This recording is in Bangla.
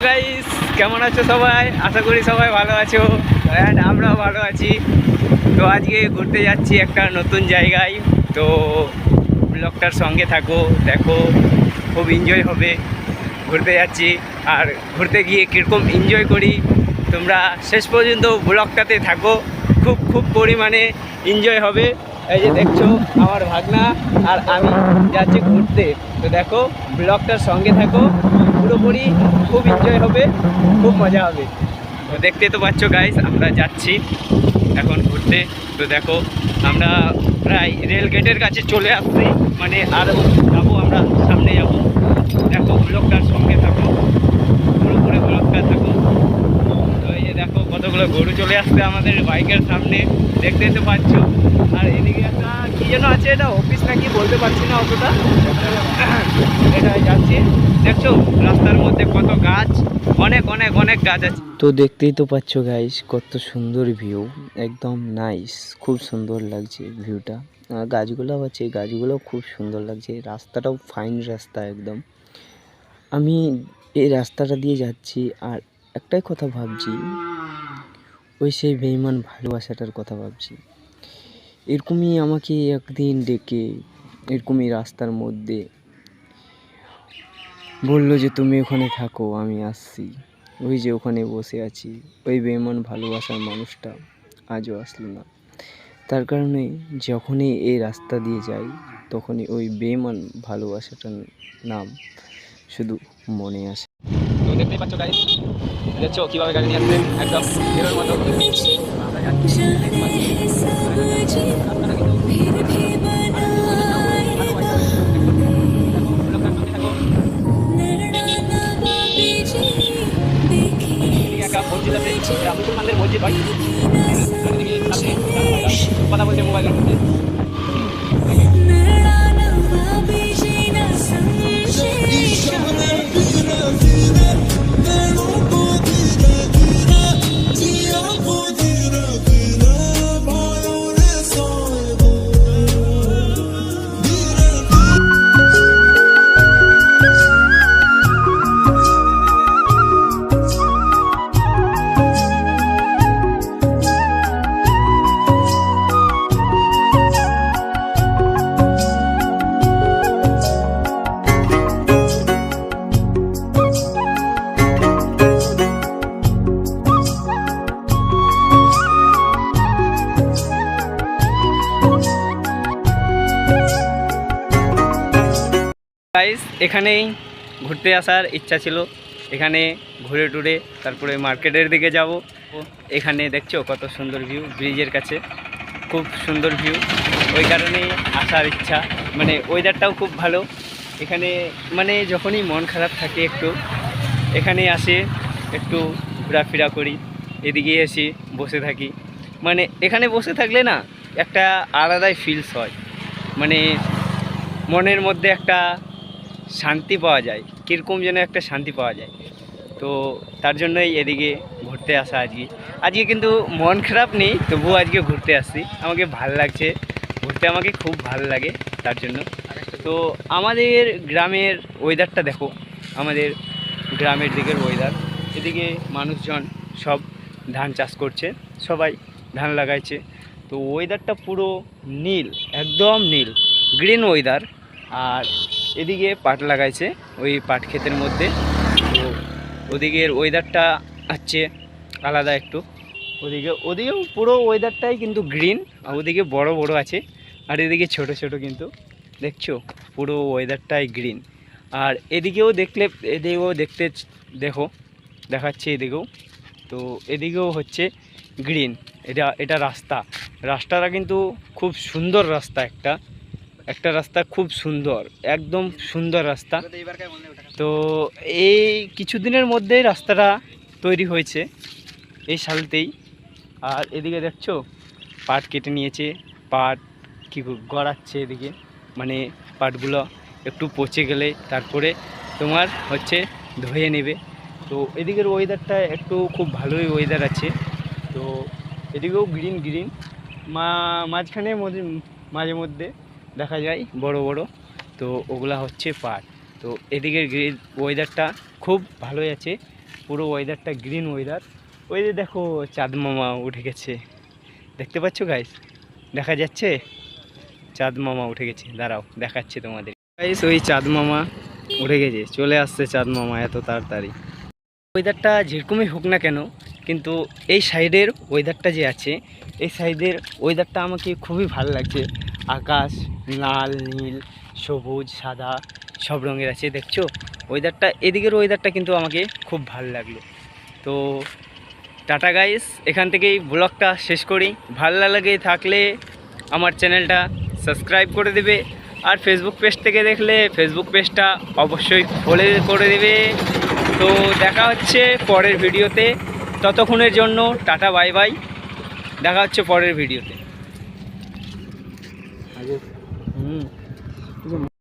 গাইস, কেমন আছো সবাই? আশা করি সবাই ভালো আছো অ্যান্ড আমরাও ভালো আছি। তো আজকে ঘুরতে যাচ্ছি একটা নতুন জায়গায়। তো ব্লগটার সঙ্গে থাকো, দেখো, খুব এনজয় হবে। ঘুরতে যাচ্ছি আর ঘুরতে গিয়ে কীরকম এনজয় করি তোমরা শেষ পর্যন্ত ব্লগটাতে থাকো। খুব খুব পরিমাণে এনজয় হবে। এই যে দেখছো আমার ভাগনা আর আমি যাচ্ছি ঘুরতে। তো দেখো ব্লগটার সঙ্গে থাকো, পুরোপুরি খুব এনজয় হবে, খুব মজা হবে। তো দেখতে তো পাচ্ছ গাইস, আমরা যাচ্ছি এখন ঘুরতে। তো দেখো আমরা প্রায় রেল গেটের কাছে চলে আসছি, মানে আরও যাবো, আমরা সামনে যাবো। দেখো ব্লগটার সঙ্গে থাকো, পুরোপুরি ব্লগটা থাকো। তো এই যে দেখো কতগুলো গরু চলে আসছে আমাদের বাইকের সামনে, দেখতে তো পাচ্ছ। আর এদিকে একটা কী যেন আছে, এটা অফিস নাকি বলতে পারছি না অতটা। এটা যাচ্ছি, দেখছো রাস্তার মধ্যে কত গাছ, অনেক অনেক অনেক গাছ আছে। তো দেখতেই তো পাচ্ছ গাইস, কত সুন্দর ভিউ, একদম নাইস, খুব সুন্দর লাগছে ভিউটা। গাছগুলো আছে, গাছগুলো খুব সুন্দর লাগছে, রাস্তাটাও ফাইন রাস্তা একদম। আমি এই রাস্তাটা দিয়ে যাচ্ছি আর একটাই কথা ভাবছি, ওই সেই বেঈমান ভালোবাসাটার কথা ভাবছি। এরকমই আমাকে একদিন ডেকে এরকমই রাস্তার মধ্যে বললো যে তুমি ওখানে থাকো, আমি আসছি। ওই যে ওখানে বসে আছি, ওই বেঈমান ভালোবাসার মানুষটা আজও আসলো না। তার কারণে যখনই এই রাস্তা দিয়ে যাই, তখনই ওই বেঈমান ভালোবাসাটার নাম শুধু মনে আসে। তো দেখতেই পাচ্ছ গাইস, দেখছো কীভাবে গাড়ি নিয়ে আসছে একদম হিরোর মতো। আমরা যাচ্ছি, মুসলমানদের মসজিদ ভাই, কথা বলছে মোবাইলের মধ্যে। গাইস, এখানেই ঘুরতে আসার ইচ্ছা ছিল, এখানে ঘুরে টুরে তারপরে মার্কেটের দিকে যাব। এখানে দেখছো কত সুন্দর ভিউ, ব্রিজের কাছে খুব সুন্দর ভিউ, ওই কারণেই আসার ইচ্ছা। মানে ওয়েদারটাও খুব ভালো এখানে, মানে যখনই মন খারাপ থাকে একটু এখানে আসে, একটু ঘোরাফেরা করি, এদিকে এসে বসে থাকি। মানে এখানে বসে থাকলে না একটা আলাদাই ফিলস হয়, মানে মনের মধ্যে একটা শান্তি পাওয়া যায়, কীরকম যেন একটা শান্তি পাওয়া যায়। তো তার জন্যই এদিকে ঘুরতে আসা। আজকে কিন্তু মন খারাপ নেই, তবুও আজকে ঘুরতে আসছি, আমাকে ভাল লাগছে ঘুরতে, আমাকে খুব ভালো লাগে তার জন্য। তো আমাদের গ্রামের ওয়েদারটা দেখো, আমাদের গ্রামের দিকের ওয়েদার, এদিকে মানুষজন সব ধান চাষ করছে, সবাই ধান লাগাইছে। তো ওয়েদারটা পুরো নীল, একদম নীল, গ্রিন ওয়েদার। আর এদিকে পাট লাগাইছে ওই পাট ক্ষেতের মধ্যে। তো ওদিকের ওয়েদারটা হচ্ছে আলাদা একটু, ওদিকেও পুরো ওয়েদারটাই কিন্তু গ্রিন, আর ওদিকে বড় বড় আছে আর এদিকে ছোট ছোট, কিন্তু দেখছো পুরো ওয়েদারটাই গ্রিন। আর এদিকেও দেখতে দেখো, দেখাচ্ছে এদিকেও। তো এদিকেও হচ্ছে গ্রিন। এটা রাস্তাটা কিন্তু খুব সুন্দর রাস্তা, একটা রাস্তা খুব সুন্দর, একদম সুন্দর রাস্তা। তো এই কিছুদিনের মধ্যেই রাস্তাটা তৈরি হয়েছে, এই সালতেই। আর এদিকে দেখছো পাট কেটে নিয়েছে, পাট কি গড়াচ্ছে এদিকে, মানে পাটগুলো একটু পচে গেলে তারপরে তোমার হচ্ছে ধুয়ে নেবে। তো এদিকের ওয়েদারটা একটু খুব ভালোই ওয়েদার আছে। তো এদিকেও গ্রিন গ্রিন, মাঝখানে মাঝে মধ্যে দেখা যায় বড় বড়, তো ওগুলা হচ্ছে পাট। তো এদিকের ওয়েদারটা খুব ভালোই আছে, পুরো ওয়েদারটা গ্রিন ওয়েদার। ওই যে দেখো চাঁদ মামা উঠে গেছে, দেখতে পাচ্ছ গাইস? দেখা যাচ্ছে চাঁদ মামা উঠে গেছে, দাঁড়াও দেখাচ্ছে তোমাদের গাইস। ওই চাঁদ মামা উঠে গেছে, চলে আসছে চাঁদ মামা এত তাড়াতাড়ি। ওয়েদারটা যেরকমই হোক না কেন, কিন্তু এই সাইডের ওয়েদারটা যে আছে, এই সাইডের ওয়েদারটা আমাকে খুবই ভালো লাগছে। আকাশ লাল নীল সবুজ সাদা সব রঙের আছে, দেখছো ওয়েদারটা? এদিকের ওয়েদারটা কিন্তু আমাকে খুব ভালো লাগলো। তো টাটা গাইস, এখান থেকেই ব্লগটা শেষ করি। ভালো লাগে থাকলে আমার চ্যানেলটা সাবস্ক্রাইব করে দেবে, আর ফেসবুক পেজ থেকে দেখলে ফেসবুক পেজটা অবশ্যই ফলো করে দেবে। তো দেখা হচ্ছে পরের ভিডিওতে, ততক্ষণের জন্য টাটা বাই বাই। দেখা হচ্ছে পরের ভিডিওতে।